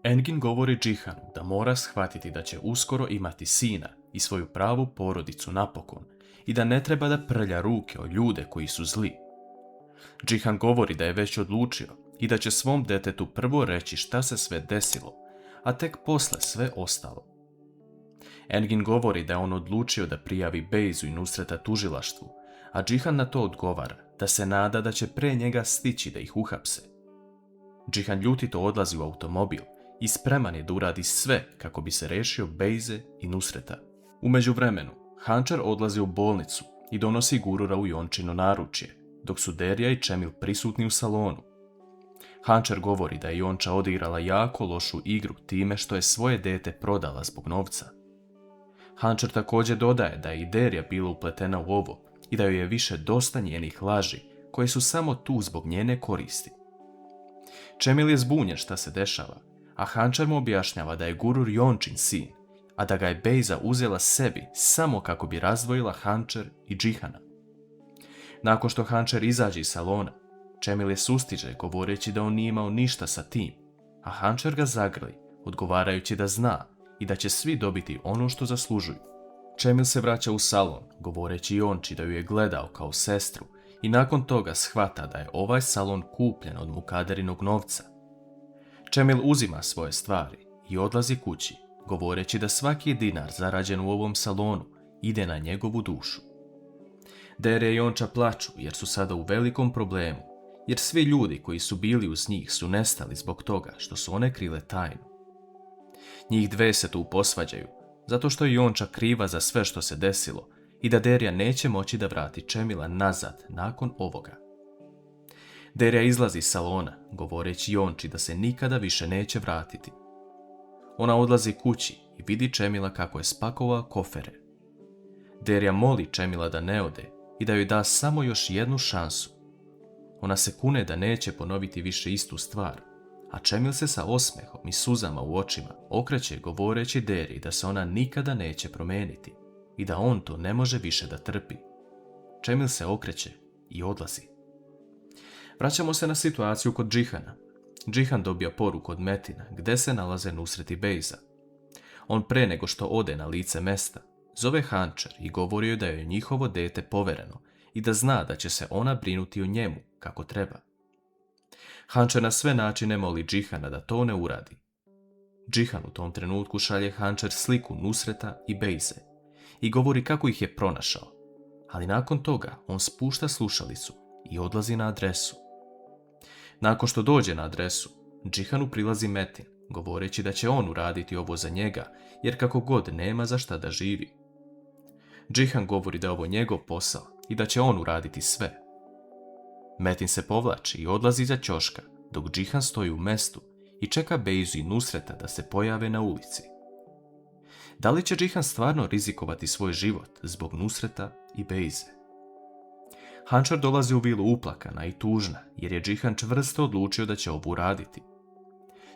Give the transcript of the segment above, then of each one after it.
Engin govori Džihanu da mora shvatiti da će uskoro imati sina i svoju pravu porodicu napokon i da ne treba da prlja ruke o ljude koji su zli. Džihan govori da je već odlučio i da će svom detetu prvo reći šta se sve desilo, a tek posle sve ostalo. Engin govori da je on odlučio da prijavi Bejzu i Nusreta tužilaštvu, a Džihan na to odgovara da se nada da će pre njega stići da ih uhapse. Džihan ljutito odlazi u automobil i spreman je da uradi sve kako bi se rešio Bejze i Nusreta. U međuvremenu, Hančar odlazi u bolnicu i donosi Gurura u Jončino naručje, dok su Derja i Čemil prisutni u salonu. Hančar govori da je Jonča odigrala jako lošu igru time što je svoje dete prodala zbog novca. Hančar također dodaje da je i Derja bila upletena u ovo i da joj je više dosta njenih laži, koje su samo tu zbog njene koristi. Čemil je zbunjen šta se dešava, a Hančar mu objašnjava da je Gurur Jončin sin, a da ga je Bejza uzela sebi samo kako bi razdvojila Hančar i Džihana. Nakon što Hančar izađe iz salona, Čemil je sustiže govoreći da on nije imao ništa sa tim, a Hančar ga zagrli, odgovarajući da zna i da će svi dobiti ono što zaslužuju. Čemil se vraća u salon, govoreći Jonči da ju je gledao kao sestru i nakon toga shvata da je ovaj salon kupljen od Mukaderinog novca. Čemil uzima svoje stvari i odlazi kući, govoreći da svaki dinar zarađen u ovom salonu ide na njegovu dušu. Derja i Jonča plaču jer su sada u velikom problemu, jer svi ljudi koji su bili uz njih su nestali zbog toga što su one krile tajnu. Njih dve se tu posvađaju, zato što je Jonča kriva za sve što se desilo i da Derja neće moći da vrati Čemila nazad nakon ovoga. Derja izlazi iz salona, govoreći Jonči da se nikada više neće vratiti. Ona odlazi kući i vidi Čemila kako je spakovao kofere. Derja moli Čemila da ne ode i da joj da samo još jednu šansu. Ona se kune da neće ponoviti više istu stvar, a Čemil se sa osmehom i suzama u očima okreće govoreći Derji da se ona nikada neće promeniti i da on to ne može više da trpi. Čemil se okreće i odlazi. Vraćamo se na situaciju kod Džihana. Džihan dobija poruku od Metina gde se nalaze Nusret i Bejza. On pre nego što ode na lice mesta, zove Hančar i govori joj da joj je njihovo dete povereno i da zna da će se ona brinuti o njemu kako treba. Hančar na sve načine moli Džihana da to ne uradi. Džihan u tom trenutku šalje Hančar sliku Nusreta i Bejze i govori kako ih je pronašao, ali nakon toga on spušta slušalicu i odlazi na adresu. Nakon što dođe na adresu, Džihanu prilazi Metin, govoreći da će on uraditi ovo za njega, jer kako god nema za šta da živi. Džihan govori da je ovo njegov posao i da će on uraditi sve. Metin se povlači i odlazi za ćoška, dok Džihan stoji u mestu i čeka Bejzu i Nusreta da se pojave na ulici. Da li će Džihan stvarno rizikovati svoj život zbog Nusreta i Bejze? Hančar dolazi u vilu uplakana i tužna, jer je Džihan čvrsto odlučio da će ovo uraditi.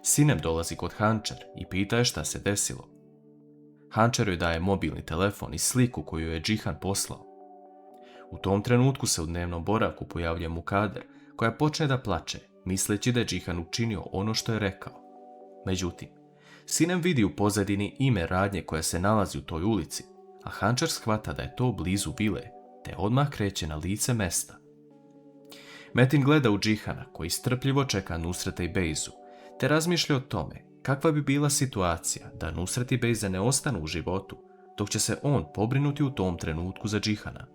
Sinem dolazi kod Hančar i pita je šta se desilo. Hančar joj daje mobilni telefon i sliku koju je Džihan poslao. U tom trenutku se u dnevnom boravku pojavlja Mukader, koja počne da plače, misleći da je Džihan učinio ono što je rekao. Međutim, Sinem vidi u pozadini ime radnje koja se nalazi u toj ulici, a Hančar shvata da je to blizu vile, te odmah kreće na lice mesta. Metin gleda u Džihana, koji strpljivo čeka Nusreta i Bejzu, te razmišlja o tome kakva bi bila situacija da Nusret i Bejza ne ostanu u životu, dok će se on pobrinuti u tom trenutku za Džihana.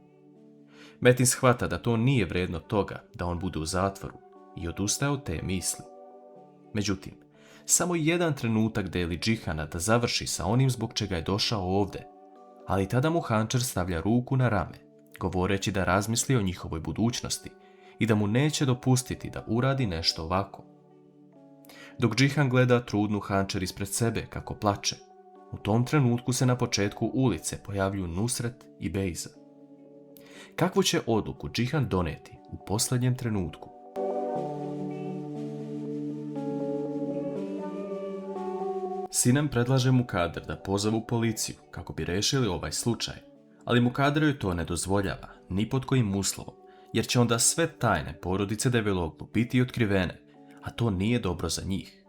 Metin shvata da to nije vredno toga da on bude u zatvoru i odustaje od te misli. Međutim, samo jedan trenutak deli Džihana da završi sa onim zbog čega je došao ovde, ali tada mu Hančar stavlja ruku na rame, govoreći da razmisli o njihovoj budućnosti i da mu neće dopustiti da uradi nešto ovako. Dok Džihan gleda trudnu Hančar ispred sebe kako plače, u tom trenutku se na početku ulice pojavljuju Nusret i Bejza. Kakvu će odluku Džihan doneti u posljednjem trenutku? Sinem predlaže Mukader da pozovu policiju kako bi rešili ovaj slučaj, ali Mukader joj to ne dozvoljava, ni pod kojim uslovom, jer će onda sve tajne porodice Develoglu biti otkrivene, a to nije dobro za njih.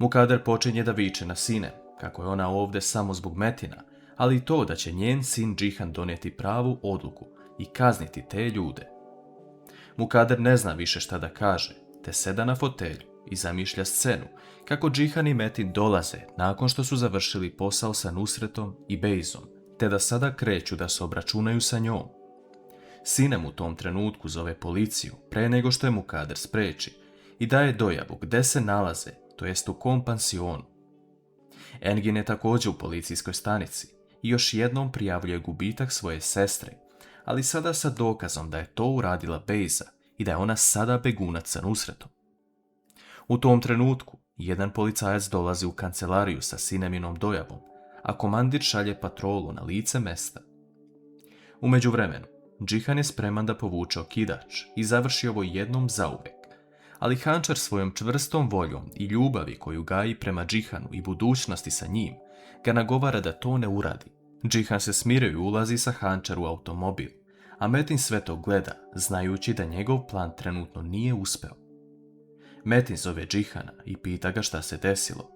Mukader počinje da viče na sine, kako je ona ovdje samo zbog Metina, ali i to da će njen sin Džihan donijeti pravu odluku i kazniti te ljude. Mukader ne zna više šta da kaže, te seda na fotelju i zamišlja scenu kako Džihan i Metin dolaze nakon što su završili posao sa Nusretom i Bejzom, te da sada kreću da se obračunaju sa njom. Sinem u tom trenutku zove policiju pre nego što je Mukader spreči i daje dojavu gde se nalaze, to jest u kom pansionu. Engin je također u policijskoj stanici i još jednom prijavljuje gubitak svoje sestre, ali sada sa dokazom da je to uradila Bejza i da je ona sada begunac sa Nusretom. U tom trenutku jedan policajac dolazi u kancelariju sa Sineminom dojavom, a komandir šalje patrolu na lice mesta. U međuvremenu, Džihan je spreman da povuče okidač i završi ovo jednom zauvek, ali Hančar svojom čvrstom voljom i ljubavi koju gaji prema Džihanu i budućnosti sa njim, ga nagovara da to ne uradi. Džihan se smiruje i ulazi sa Hančar u automobil, a Metin sve to gleda, znajući da njegov plan trenutno nije uspeo. Metin zove Džihana i pita ga šta se desilo,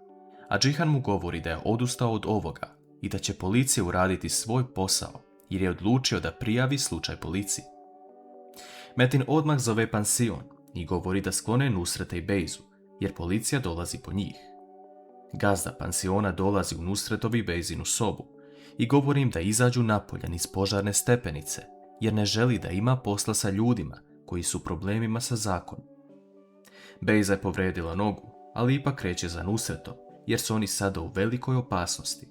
a Džihan mu govori da je odustao od ovoga i da će policija uraditi svoj posao, jer je odlučio da prijavi slučaj policiji. Metin odmah zove pansion i govori da sklone Nusreta i Bejzu, jer policija dolazi po njih. Gazda pansiona dolazi u Nusretovi i Bejzinu sobu i govori im da izađu napolje niz požarne stepenice, jer ne želi da ima posla sa ljudima koji su problemima sa zakonom. Bejza je povredila nogu, ali ipak kreće za Nusretom, jer su oni sada u velikoj opasnosti.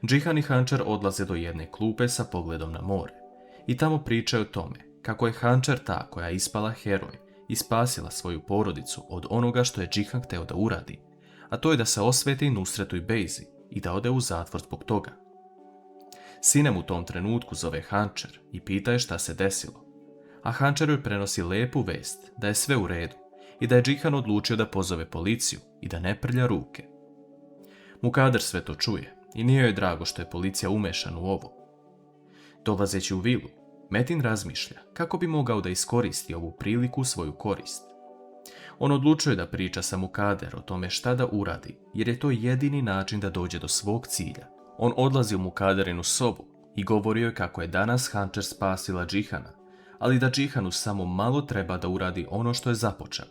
Džihan i Hančar odlaze do jedne klupe sa pogledom na more i tamo pričaju o tome kako je Hančar ta koja je ispala heroj i spasila svoju porodicu od onoga što je Džihan hteo da uradi, a to je da se osveti Nusretu i Bejzi i da ode u zatvor zbog toga. Sinem u tom trenutku zove Hančar i pita je šta se desilo, a Hančar joj prenosi lepu vest da je sve u redu i da je Džihan odlučio da pozove policiju i da ne prlja ruke. Mukader sve to čuje i nije joj drago što je policija umešana u ovo. Dolazeći u vilu, Metin razmišlja kako bi mogao da iskoristi ovu priliku u svoju korist. On odlučuje da priča sa Mukader o tome šta da uradi, jer je to jedini način da dođe do svog cilja. On odlazi u Mukaderinu sobu i govori joj kako je danas Hančar spasila Džihana, ali da Džihanu samo malo treba da uradi ono što je započeo.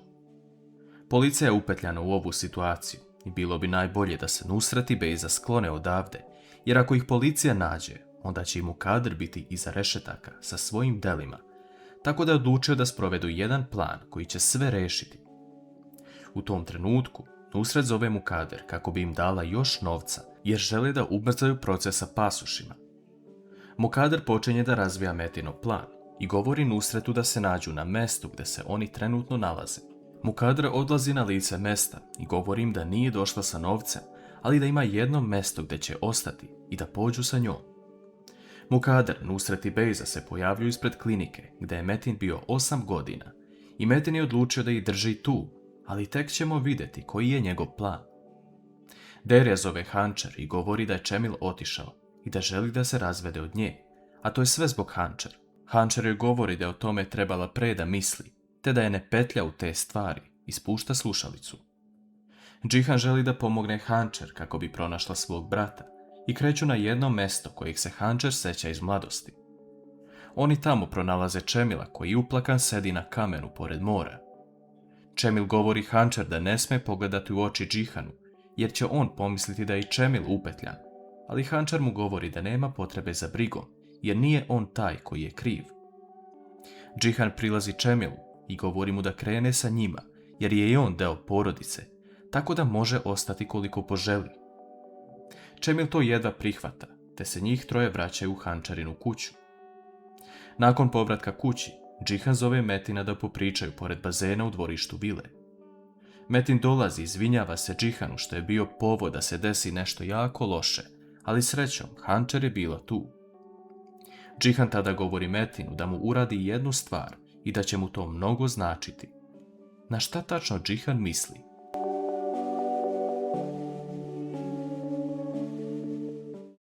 Policija je upetljana u ovu situaciju i bilo bi najbolje da se Nusret i Bejza sklone odavde, jer ako ih policija nađe, onda će i Mukader biti iza rešetaka sa svojim delima, tako da je odlučio da sprovedu jedan plan koji će sve rešiti. U tom trenutku Nusret zove Mukader kako bi im dala još novca, jer žele da ubrzaju proces sa pasošima. Mukader počinje da razvija Metinov plan i govori Nusretu da se nađu na mestu gde se oni trenutno nalaze. Mukader odlazi na lice mesta i govori im da nije došla sa novcem, ali da ima jedno mesto gde će ostati i da pođu sa njom. Mukader, Nusret i Bejza se pojavljuju ispred klinike gde je Metin bio 8 godina i Metin je odlučio da ih drži tu, ali tek ćemo vidjeti koji je njegov plan. Derja zove Hančar i govori da je Čemil otišao i da želi da se razvede od nje, a to je sve zbog Hančar. Hančar joj govori da je o tome trebala pre da misli, te da je ne petlja u te stvari i spušta slušalicu. Džihan želi da pomogne Hančar kako bi pronašla svog brata i kreću na jedno mesto kojeg se Hančar seća iz mladosti. Oni tamo pronalaze Čemila koji uplakan sedi na kamenu pored mora. Čemil govori Hančar da ne sme pogledati u oči Džihanu, jer će on pomisliti da je i Čemil upetljan, ali Hančar mu govori da nema potrebe za brigom, jer nije on taj koji je kriv. Džihan prilazi Čemilu i govori mu da krene sa njima, jer je i on deo porodice, tako da može ostati koliko poželi. Čemil to jedva prihvata, te se njih troje vraćaju u Hančarinu kuću. Nakon povratka kući, Džihan zove Metina da popričaju pored bazena u dvorištu vile. Metin dolazi i izvinjava se Džihanu što je bio povod da se desi nešto jako loše, ali srećom Hančar je bila tu. Džihan tada govori Metinu da mu uradi jednu stvar i da će mu to mnogo značiti. Na šta tačno Džihan misli,